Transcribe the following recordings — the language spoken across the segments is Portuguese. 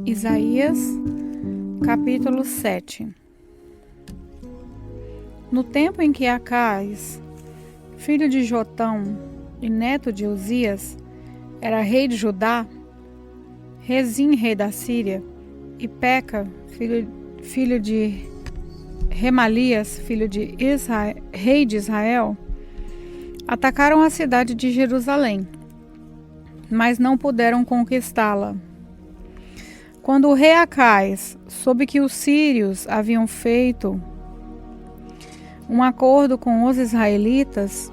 Isaías, capítulo 7. No tempo em que Acais, filho de Jotão e neto de Uzias, era rei de Judá, Rezim, rei da Síria, e Peca, filho de Remalias, filho de rei de Israel, atacaram a cidade de Jerusalém, mas não puderam conquistá-la. Quando o rei Acais soube que os sírios haviam feito um acordo com os israelitas,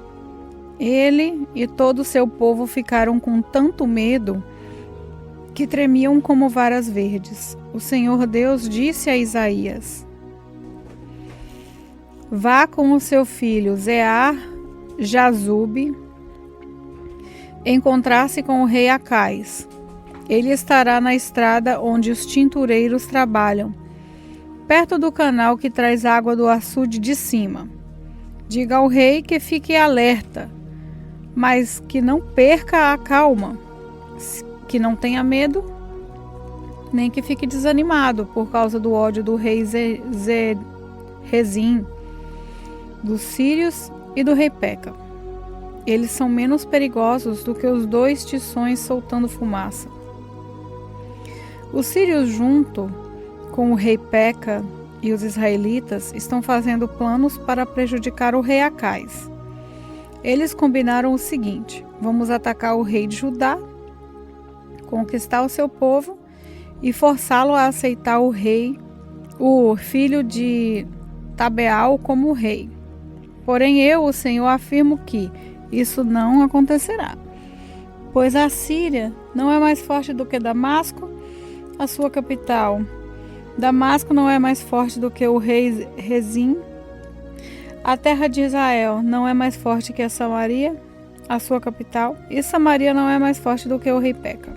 ele e todo o seu povo ficaram com tanto medo que tremiam como varas verdes. O Senhor Deus disse a Isaías: vá com o seu filho Zear-Jazube encontrar-se com o rei Acais. Ele estará na estrada onde os tintureiros trabalham, perto do canal que traz água do açude de cima. Diga ao rei que fique alerta, mas que não perca a calma, que não tenha medo, nem que fique desanimado por causa do ódio do rei Rezim, dos sírios e do rei Peca. Eles são menos perigosos do que os dois tições soltando fumaça. Os sírios, junto com o rei Peca e os israelitas, estão fazendo planos para prejudicar o rei Acais. Eles combinaram o seguinte: vamos atacar o rei de Judá, conquistar o seu povo e forçá-lo a aceitar o filho de Tabeal, como rei. Porém, eu, o Senhor, afirmo que isso não acontecerá, pois a Síria não é mais forte do que Damasco, a sua capital. Damasco não é mais forte do que o rei Rezim. A terra de Israel não é mais forte que a Samaria, a sua capital. E Samaria não é mais forte do que o rei Peca.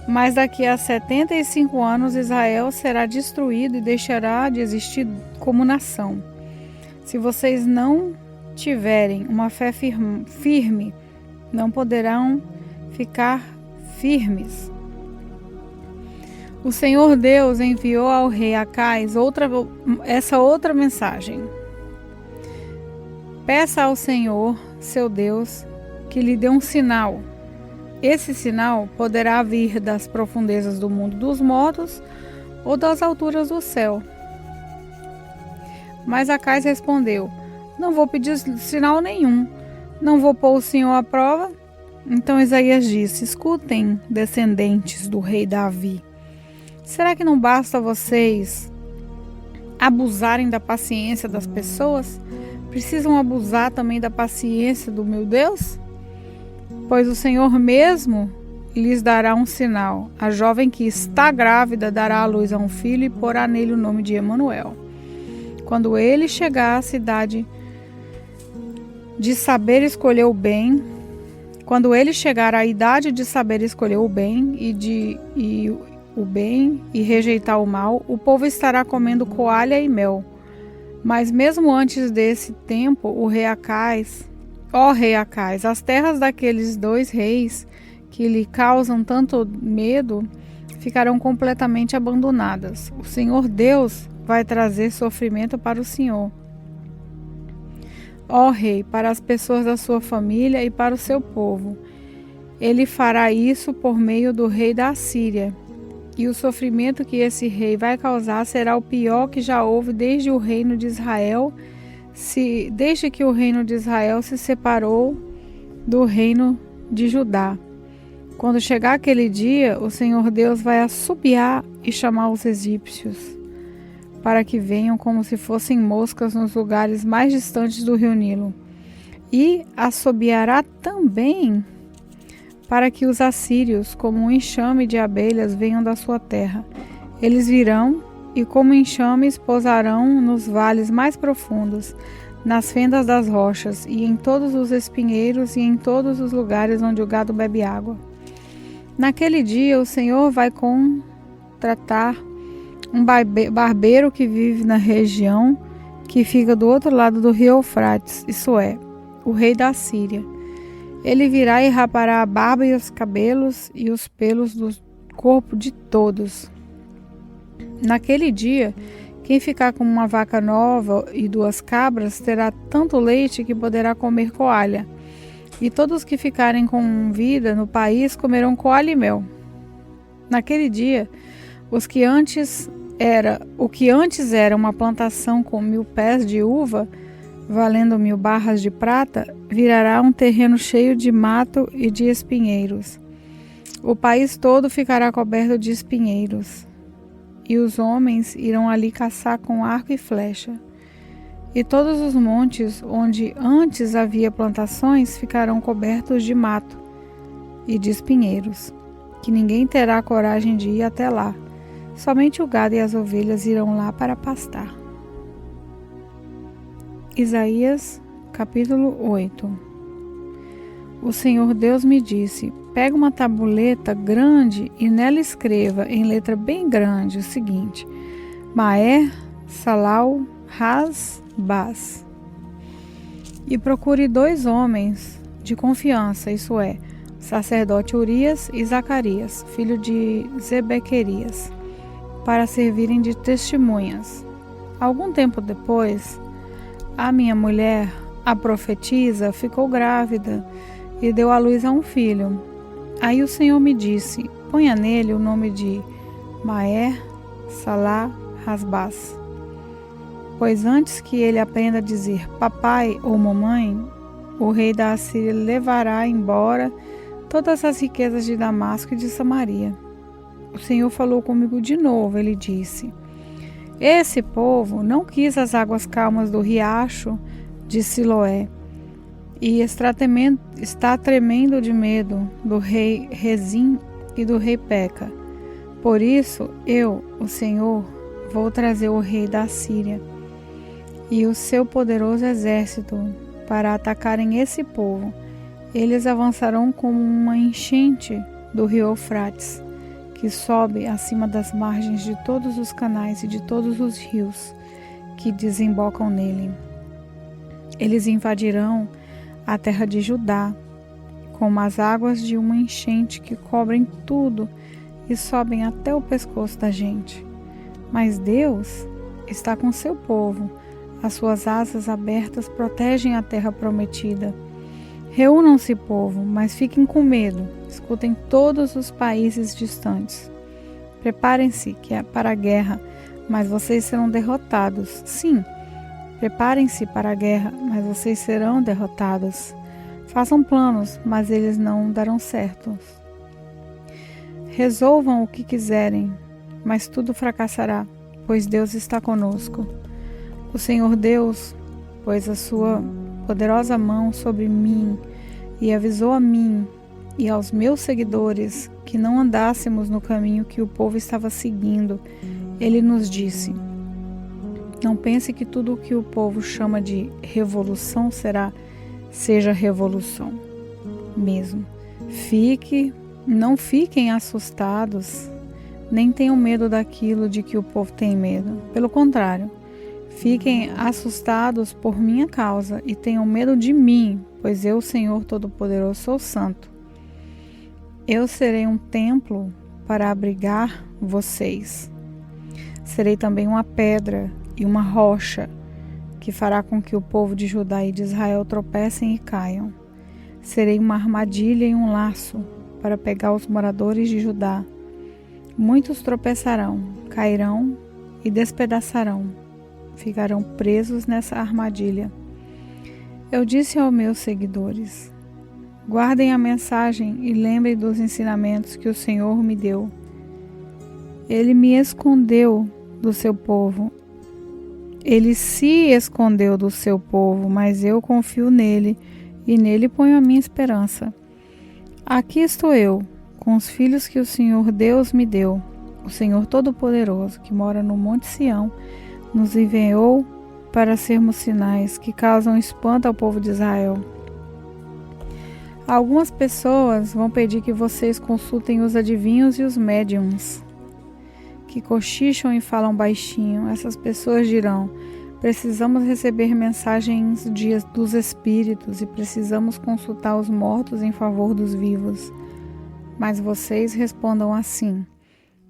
Mas daqui a 75 anos Israel será destruído e deixará de existir como nação. Se vocês não tiverem uma fé firme, não poderão ficar firmes. O Senhor Deus enviou ao rei Acais essa outra mensagem: peça ao Senhor, seu Deus, que lhe dê um sinal. Esse sinal poderá vir das profundezas do mundo dos mortos ou das alturas do céu. Mas Acais respondeu: não vou pedir sinal nenhum, não vou pôr o Senhor à prova. Então Isaías disse: escutem, descendentes do rei Davi. Será que não basta vocês abusarem da paciência das pessoas? Precisam abusar também da paciência do meu Deus? Pois o Senhor mesmo lhes dará um sinal. A jovem que está grávida dará à luz a um filho e porá nele o nome de Emanuel. Quando ele chegar à cidade de saber escolher o bem, quando ele chegar à idade de saber escolher o bem e rejeitar o mal, o povo estará comendo coalha e mel. Mas mesmo antes desse tempo, ó rei Acais, as terras daqueles dois reis que lhe causam tanto medo ficarão completamente abandonadas. O Senhor Deus vai trazer sofrimento para o Senhor, ó rei, para as pessoas da sua família e para o seu povo. Ele fará isso por meio do rei da Síria. E o sofrimento que esse rei vai causar será o pior que já houve desde que o reino de Israel se separou do reino de Judá. Quando chegar aquele dia, o Senhor Deus vai assobiar e chamar os egípcios, para que venham como se fossem moscas nos lugares mais distantes do rio Nilo. E assobiará também para que os assírios, como um enxame de abelhas, venham da sua terra. Eles virão e, como enxames, pousarão nos vales mais profundos, nas fendas das rochas, e em todos os espinheiros e em todos os lugares onde o gado bebe água. Naquele dia, o Senhor vai contratar um barbeiro que vive na região que fica do outro lado do rio Eufrates, isso é, o rei da Síria. Ele virá e rapará a barba e os cabelos e os pelos do corpo de todos. Naquele dia, quem ficar com uma vaca nova e 2 cabras terá tanto leite que poderá comer coalha. E todos que ficarem com vida no país comerão coalha e mel. Naquele dia, o que antes era uma plantação com 1000 pés de uva, valendo 1000 barras de prata, virará um terreno cheio de mato e de espinheiros. O país todo ficará coberto de espinheiros, e os homens irão ali caçar com arco e flecha. E todos os montes onde antes havia plantações ficarão cobertos de mato e de espinheiros, que ninguém terá coragem de ir até lá. Somente o gado e as ovelhas irão lá para pastar. Isaías, capítulo 8. O Senhor Deus me disse: pega uma tabuleta grande e nela escreva, em letra bem grande, o seguinte: Maer, Salal, Has, Bas. E procure 2 homens de confiança, isso é, o sacerdote Urias e Zacarias, filho de Zebequerias, para servirem de testemunhas. Algum tempo depois, a minha mulher, a profetisa, ficou grávida e deu à luz a um filho. Aí o Senhor me disse: ponha nele o nome de Maer, Salá, Hasbaz. Pois antes que ele aprenda a dizer papai ou mamãe, o rei da Assíria levará embora todas as riquezas de Damasco e de Samaria. O Senhor falou comigo de novo. Ele disse: esse povo não quis as águas calmas do riacho de Siloé e está tremendo de medo do rei Rezim e do rei Peca. Por isso eu, o Senhor, vou trazer o rei da Assíria e o seu poderoso exército para atacarem esse povo. Eles avançarão como uma enchente do rio Eufrates, que sobe acima das margens de todos os canais e de todos os rios que desembocam nele. Eles invadirão a terra de Judá, como as águas de uma enchente que cobrem tudo e sobem até o pescoço da gente. Mas Deus está com seu povo, as suas asas abertas protegem a terra prometida. Reúnam-se, povo, mas fiquem com medo. Escutem todos os países distantes. Preparem-se para a guerra, mas vocês serão derrotados. Sim, preparem-se para a guerra, mas vocês serão derrotados. Façam planos, mas eles não darão certo. Resolvam o que quiserem, mas tudo fracassará, pois Deus está conosco. O Senhor Deus pôs a sua poderosa mão sobre mim e avisou a mim e aos meus seguidores que não andássemos no caminho que o povo estava seguindo. Ele nos disse: não pense que tudo o que o povo chama de revolução seja revolução mesmo. Não fiquem assustados, nem tenham medo daquilo de que o povo tem medo. Pelo contrário, fiquem assustados por minha causa e tenham medo de mim, pois eu, Senhor Todo-Poderoso, sou santo. Eu serei um templo para abrigar vocês. Serei também uma pedra e uma rocha que fará com que o povo de Judá e de Israel tropecem e caiam. Serei uma armadilha e um laço para pegar os moradores de Judá. Muitos tropeçarão, cairão e despedaçarão. Ficarão presos nessa armadilha. Eu disse aos meus seguidores: guardem a mensagem e lembrem dos ensinamentos que o Senhor me deu. Ele me escondeu do seu povo. Ele se escondeu do seu povo, mas eu confio nele e nele ponho a minha esperança. Aqui estou eu, com os filhos que o Senhor Deus me deu. O Senhor Todo-Poderoso, que mora no Monte Sião, nos enviou para sermos sinais que causam espanto ao povo de Israel. Algumas pessoas vão pedir que vocês consultem os adivinhos e os médiums, que cochicham e falam baixinho. Essas pessoas dirão: precisamos receber mensagens dos espíritos e precisamos consultar os mortos em favor dos vivos. Mas vocês respondam assim: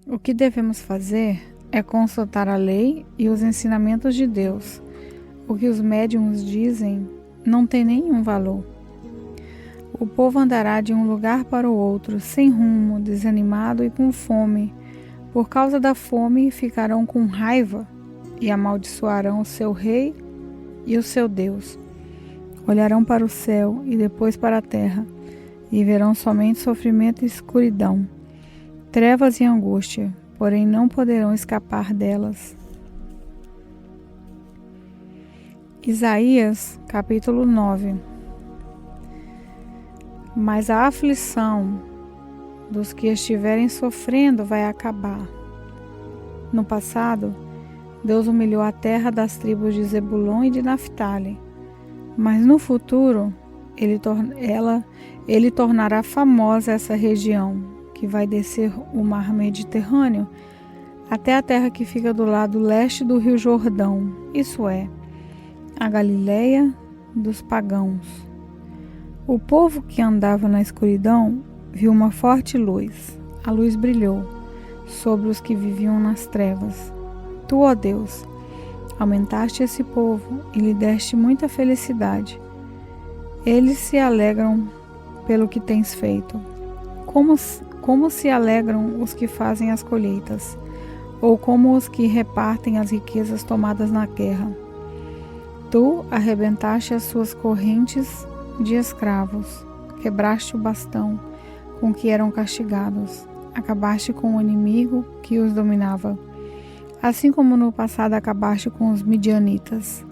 O que devemos fazer é consultar a lei e os ensinamentos de Deus. O que os médiuns dizem não tem nenhum valor. O povo andará de um lugar para o outro, sem rumo, desanimado e com fome. Por causa da fome, ficarão com raiva e amaldiçoarão o seu rei e o seu Deus. Olharão para o céu e depois para a terra, e verão somente sofrimento e escuridão, trevas e angústia, porém não poderão escapar delas. Isaías, capítulo 9. Mas a aflição dos que estiverem sofrendo vai acabar. No passado, Deus humilhou a terra das tribos de Zebulon e de Naftali, mas no futuro ele tornará famosa essa região, que vai descer o mar Mediterrâneo até a terra que fica do lado leste do rio Jordão, isso é, a Galileia dos pagãos. O povo que andava na escuridão viu uma forte luz. A luz brilhou sobre os que viviam nas trevas. Tu, ó Deus, aumentaste esse povo e lhe deste muita felicidade. Eles se alegram pelo que tens feito. Como se alegram os que fazem as colheitas, ou como os que repartem as riquezas tomadas na guerra. Tu arrebentaste as suas correntes de escravos, quebraste o bastão com que eram castigados, acabaste com o inimigo que os dominava, assim como no passado acabaste com os midianitas.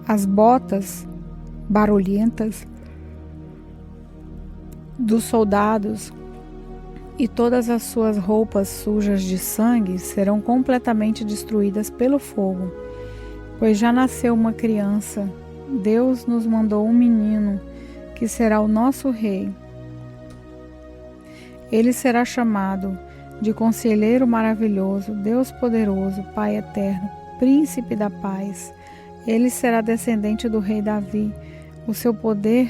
As botas barulhentas dos soldados e todas as suas roupas sujas de sangue serão completamente destruídas pelo fogo, pois já nasceu uma criança. Deus nos mandou um menino, que será o nosso rei. Ele será chamado de Conselheiro Maravilhoso, Deus Poderoso, Pai Eterno, Príncipe da Paz. Ele será descendente do rei Davi. O seu poder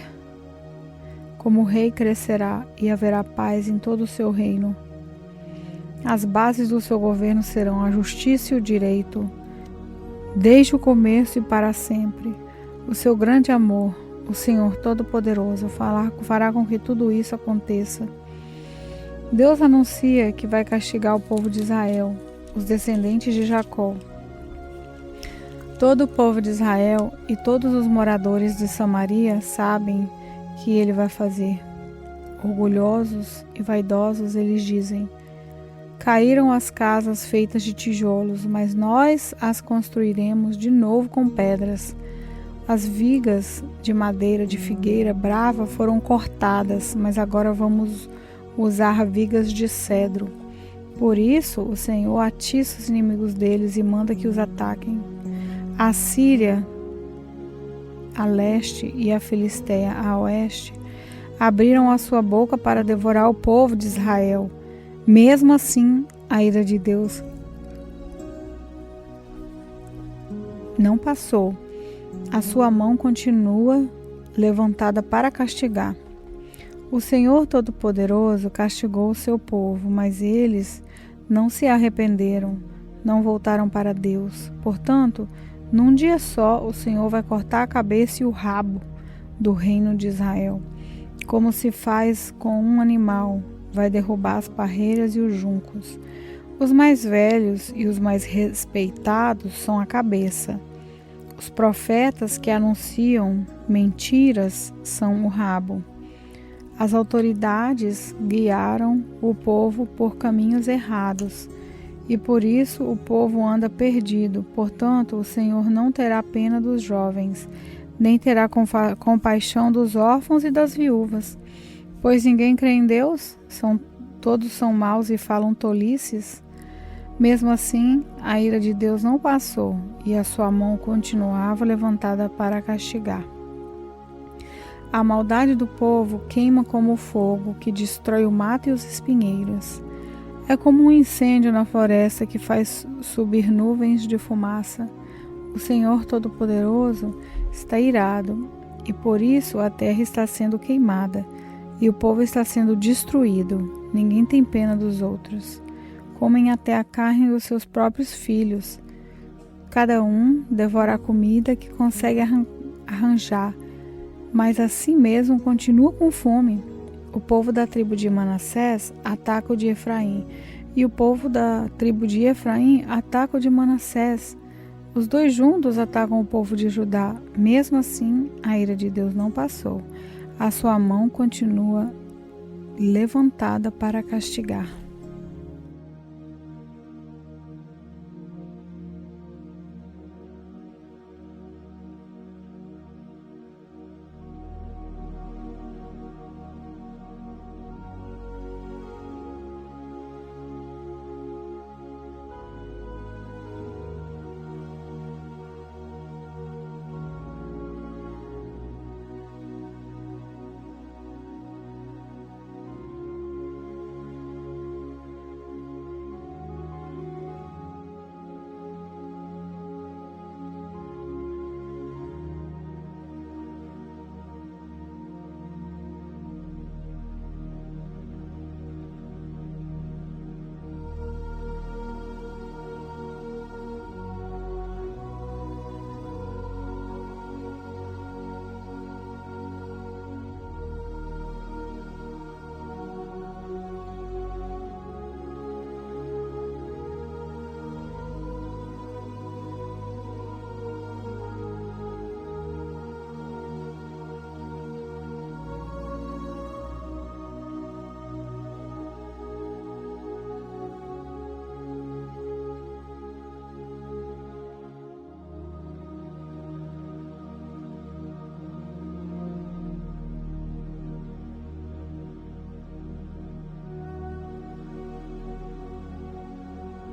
como rei crescerá e haverá paz em todo o seu reino. As bases do seu governo serão a justiça e o direito, desde o começo e para sempre. O seu grande amor, o Senhor Todo-Poderoso, fará com que tudo isso aconteça. Deus anuncia que vai castigar o povo de Israel, os descendentes de Jacó. Todo o povo de Israel e todos os moradores de Samaria sabem que ele vai fazer. Orgulhosos e vaidosos, eles dizem: caíram as casas feitas de tijolos, mas nós as construiremos de novo com pedras. As vigas de madeira de figueira brava foram cortadas, mas agora vamos usar vigas de cedro. Por isso, o Senhor atiça os inimigos deles e manda que os ataquem. A Síria, a leste, e a Filisteia, a oeste, abriram a sua boca para devorar o povo de Israel. Mesmo assim, a ira de Deus não passou. A sua mão continua levantada para castigar. O Senhor Todo-Poderoso castigou o seu povo, mas eles não se arrependeram, não voltaram para Deus. Portanto, num dia só, o Senhor vai cortar a cabeça e o rabo do reino de Israel, como se faz com um animal. Vai derrubar as parreiras e os juncos. Os mais velhos e os mais respeitados são a cabeça. Os profetas que anunciam mentiras são o rabo. As autoridades guiaram o povo por caminhos errados, e por isso o povo anda perdido. Portanto, o Senhor não terá pena dos jovens, nem terá compaixão dos órfãos e das viúvas. Pois ninguém crê em Deus, todos são maus e falam tolices. Mesmo assim, a ira de Deus não passou, e a sua mão continuava levantada para castigar. A maldade do povo queima como o fogo, que destrói o mato e os espinheiros. É como um incêndio na floresta que faz subir nuvens de fumaça. O Senhor Todo-Poderoso está irado, e por isso a terra está sendo queimada, e o povo está sendo destruído. Ninguém tem pena dos outros. comem até a carne dos seus próprios filhos. Cada um devora a comida que consegue arranjar, mas assim mesmo continua com fome. O povo da tribo de Manassés ataca o de Efraim, e o povo da tribo de Efraim ataca o de Manassés. Os dois juntos atacam o povo de Judá. Mesmo assim, a ira de Deus não passou. A sua mão continua levantada para castigar.